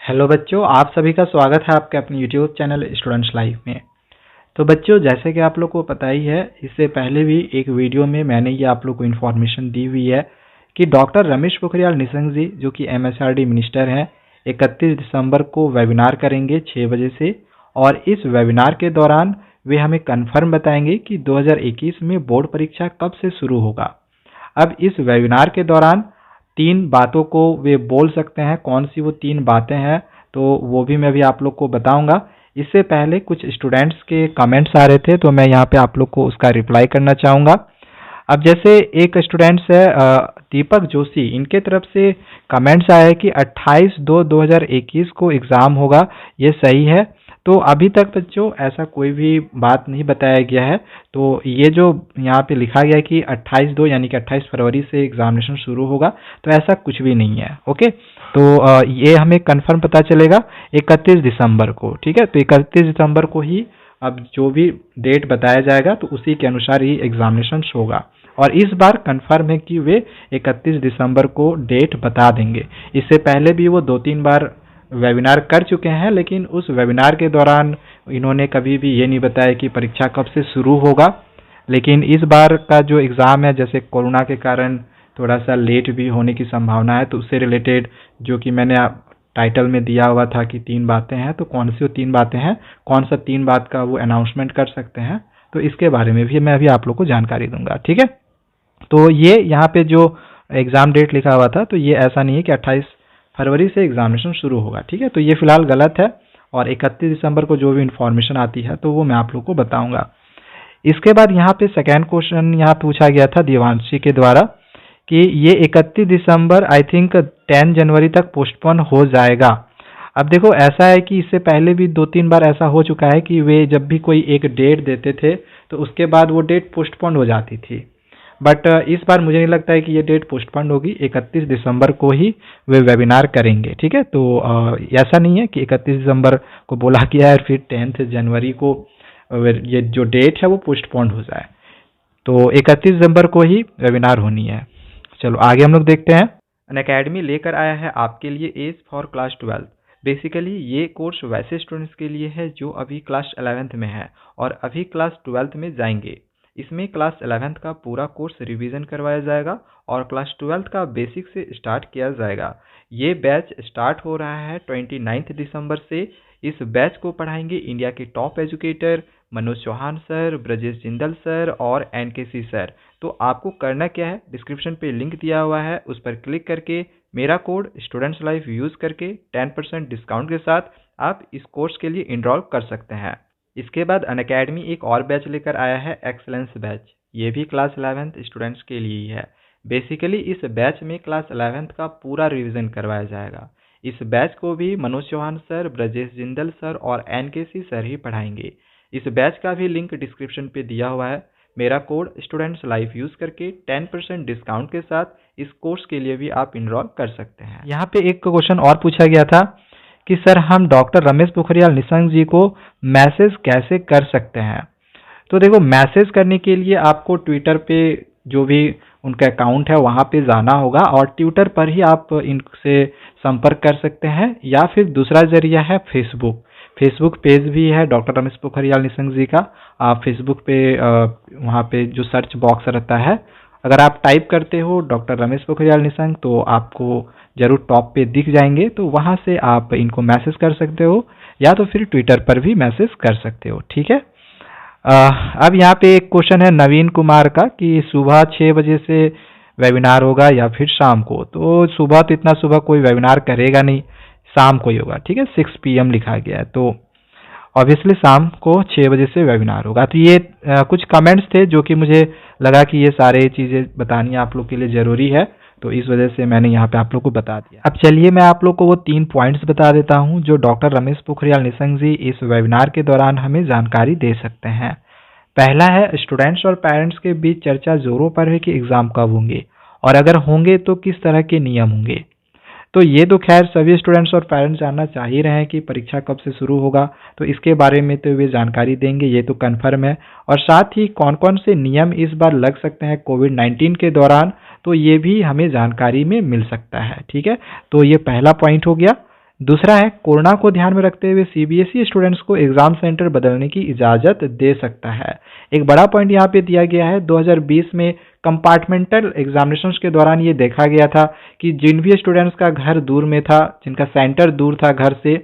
Hello बच्चों, आप सभी का स्वागत है आपके अपने यूट्यूब चैनल स्टूडेंट्स लाइफ में। तो बच्चों, जैसे कि आप लोग को पता ही है, इससे पहले भी एक वीडियो में मैंने ये आप लोग को इन्फॉर्मेशन दी हुई है कि डॉक्टर रमेश पोखरियाल निशंक जी, जो कि MSRD मिनिस्टर हैं, 31 दिसंबर को वेबिनार करेंगे 6 बजे से। और इस वेबिनार के दौरान वे हमें कन्फर्म बताएंगे कि 2021 में बोर्ड परीक्षा कब से शुरू होगा। अब इस वेबिनार के दौरान 3 बातों को वे बोल सकते हैं। कौन सी वो 3 बातें हैं, तो वो भी मैं भी आप लोग को बताऊंगा। इससे पहले कुछ स्टूडेंट्स के कमेंट्स आ रहे थे, तो मैं यहाँ पे आप लोग को उसका रिप्लाई करना चाहूँगा। अब जैसे एक स्टूडेंट्स है दीपक जोशी, इनके तरफ से कमेंट्स आया है कि 28/2/2021 को एग्ज़ाम होगा। ये सही है। तो अभी तक बच्चों ऐसा कोई भी बात नहीं बताया गया है। तो ये जो यहाँ पे लिखा गया है कि 28/2 यानी कि 28 फरवरी से एग्जामिनेशन शुरू होगा, तो ऐसा कुछ भी नहीं है। ओके, तो ये हमें कंफर्म पता चलेगा 31 दिसंबर को। ठीक है, तो 31 दिसंबर को ही अब जो भी डेट बताया जाएगा तो उसी के अनुसार ही एग्जामिनेशन होगा। और इस बार कंफर्म है कि वे 31 दिसंबर को डेट बता देंगे। इससे पहले भी वो 2-3 बार वेबिनार कर चुके हैं, लेकिन उस वेबिनार के दौरान इन्होंने कभी भी ये नहीं बताया कि परीक्षा कब से शुरू होगा। लेकिन इस बार का जो एग्ज़ाम है, जैसे कोरोना के कारण थोड़ा सा लेट भी होने की संभावना है, तो उससे रिलेटेड जो कि मैंने टाइटल में दिया हुआ था कि 3 बातें हैं, तो कौन सी वो 3 बातें हैं, कौन सा 3 बात का वो अनाउंसमेंट कर सकते हैं, तो इसके बारे में भी मैं अभी आप लोग को जानकारी दूंगा। ठीक है, तो ये यहाँ पे जो एग्ज़ाम डेट लिखा हुआ था, तो ये ऐसा नहीं है कि 28 फरवरी से एग्जामिनेशन शुरू होगा। ठीक है, तो ये फिलहाल गलत है। और 31 दिसंबर को जो भी इन्फॉर्मेशन आती है तो वो मैं आप लोग को बताऊंगा। इसके बाद यहाँ पे सेकेंड क्वेश्चन यहाँ पूछा गया था देवांशी के द्वारा कि ये 31 दिसंबर आई थिंक 10 जनवरी तक पोस्टपोन हो जाएगा। अब देखो, ऐसा है कि इससे पहले भी 2-3 बार ऐसा हो चुका है कि वे जब भी कोई एक डेट देते थे तो उसके बाद वो डेट पोस्टपोन हो जाती थी। बट इस बार मुझे नहीं लगता है कि ये डेट पोस्टपोन होगी। 31 दिसंबर को ही वे वेबिनार करेंगे। ठीक है, तो ऐसा नहीं है कि 31 दिसंबर को बोला गया है और फिर 10 जनवरी को ये जो डेट है वो पोस्टपोन हो जाए। तो 31 दिसंबर को ही वेबिनार होनी है। चलो आगे हम लोग देखते हैं। अनअकैडमी लेकर आया है आपके लिए एज फॉर क्लास 12। बेसिकली ये कोर्स वैसे स्टूडेंट्स के लिए है जो अभी क्लास 11th में है और अभी क्लास 12th में जाएंगे। इसमें क्लास 11th का पूरा कोर्स रिवीजन करवाया जाएगा और क्लास 12th का बेसिक से स्टार्ट किया जाएगा। ये बैच स्टार्ट हो रहा है 29 दिसंबर से। इस बैच को पढ़ाएंगे इंडिया के top educator Manoj Chauhan sir, Brajesh Jindal sir और NKC सर। तो आपको करना क्या है, डिस्क्रिप्शन पे लिंक दिया हुआ है, उस पर क्लिक करके मेरा कोड स्टूडेंट्स लाइफ यूज़ करके 10% डिस्काउंट के साथ आप इस कोर्स के लिए इनरोल कर सकते हैं। इसके बाद अनअकैडमी एक और बैच लेकर आया है एक्सलेंस बैच। ये भी क्लास 11th स्टूडेंट्स के लिए ही है। बेसिकली इस बैच में क्लास 11th का पूरा रिवीजन करवाया जाएगा। इस बैच को भी मनोज चौहान सर, ब्रजेश जिंदल सर और NKC सर ही पढ़ाएंगे। इस बैच का भी लिंक डिस्क्रिप्शन पे दिया हुआ है। मेरा कोड स्टूडेंट्स लाइफ यूज़ करके 10% डिस्काउंट के साथ इस कोर्स के लिए भी आप इनरोल कर सकते हैं। यहाँ पे एक क्वेश्चन और पूछा गया था कि सर हम डॉक्टर रमेश पोखरियाल निशंक जी को मैसेज कैसे कर सकते हैं। तो देखो, मैसेज करने के लिए आपको ट्विटर पे जो भी उनका अकाउंट है वहाँ पे जाना होगा और ट्विटर पर ही आप इनसे संपर्क कर सकते हैं, या फिर दूसरा जरिया है फेसबुक पेज भी है डॉक्टर रमेश पोखरियाल निशंक जी का। आप फेसबुक पे वहाँ पे जो सर्च बॉक्स रहता है, अगर आप टाइप करते हो डॉक्टर रमेश पोखरियाल निशंक तो आपको जरूर टॉप पे दिख जाएंगे। तो वहाँ से आप इनको मैसेज कर सकते हो या तो फिर ट्विटर पर भी मैसेज कर सकते हो। ठीक है, अब यहाँ पे एक क्वेश्चन है नवीन कुमार का कि सुबह 6 बजे से वेबिनार होगा या फिर शाम को। तो सुबह तो इतना सुबह कोई वेबिनार करेगा नहीं, शाम को ही होगा। ठीक है, 6 PM लिखा गया है, तो ऑब्वियसली शाम को 6 बजे से वेबिनार होगा। तो ये कुछ कमेंट्स थे जो कि मुझे लगा कि ये सारे चीज़ें बतानी आप लोग के लिए ज़रूरी है, तो इस वजह से मैंने यहाँ पे आप लोग को बता दिया। अब चलिए मैं आप लोग को वो 3 पॉइंट्स बता देता हूँ जो डॉक्टर रमेश पोखरियाल निशंक जी इस वेबिनार के दौरान हमें जानकारी दे सकते हैं। पहला है, स्टूडेंट्स और पेरेंट्स के बीच चर्चा जोरों पर है कि एग्ज़ाम कब होंगे और अगर होंगे तो किस तरह के नियम होंगे। तो ये तो खैर सभी स्टूडेंट्स और पेरेंट्स जानना चाह ही रहे हैं कि परीक्षा कब से शुरू होगा, तो इसके बारे में तो वे जानकारी देंगे, ये तो कन्फर्म है। और साथ ही कौन कौन से नियम इस बार लग सकते हैं कोविड-19 के दौरान, तो ये भी हमें जानकारी में मिल सकता है। ठीक है, तो ये पहला पॉइंट हो गया। दूसरा है, कोरोना को ध्यान में रखते हुए सीबीएसई स्टूडेंट्स को एग्जाम सेंटर बदलने की इजाज़त दे सकता है। एक बड़ा पॉइंट यहाँ पे दिया गया है, 2020 में कंपार्टमेंटल एग्जामिनेशंस के दौरान ये देखा गया था कि जिन भी स्टूडेंट्स का घर दूर में था, जिनका सेंटर दूर था घर से,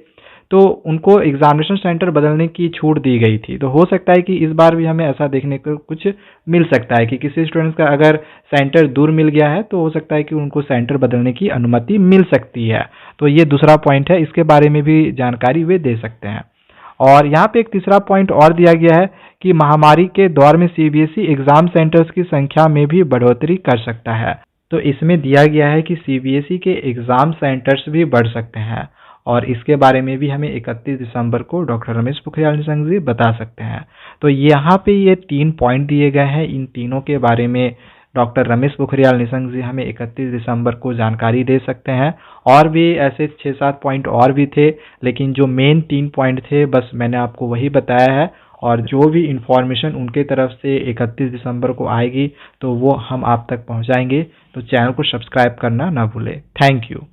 तो उनको एग्जामिनेशन सेंटर बदलने की छूट दी गई थी। तो हो सकता है कि इस बार भी हमें ऐसा देखने को कुछ मिल सकता है कि किसी स्टूडेंट्स का अगर सेंटर दूर मिल गया है तो हो सकता है कि उनको सेंटर बदलने की अनुमति मिल सकती है। तो ये दूसरा पॉइंट है, इसके बारे में भी जानकारी वे दे सकते हैं। और यहाँ पे एक तीसरा पॉइंट और दिया गया है कि महामारी के दौर में सीबीएसई एग्जाम सेंटर्स की संख्या में भी बढ़ोतरी कर सकता है। तो इसमें दिया गया है कि सीबीएसई के एग्जाम सेंटर्स भी बढ़ सकते हैं, और इसके बारे में भी हमें 31 दिसंबर को डॉक्टर रमेश पोखरियाल निशंक जी बता सकते हैं। तो यहाँ पे ये 3 पॉइंट दिए गए हैं, इन तीनों के बारे में डॉक्टर रमेश पोखरियाल निशंक जी हमें 31 दिसंबर को जानकारी दे सकते हैं। और भी ऐसे 6-7 पॉइंट और भी थे, लेकिन जो मेन 3 पॉइंट थे बस मैंने आपको वही बताया है। और जो भी इंफॉर्मेशन उनके तरफ से 31 दिसंबर को आएगी तो वो हम आप तक पहुंचाएंगे। तो चैनल को सब्सक्राइब करना ना भूलें। Thank you.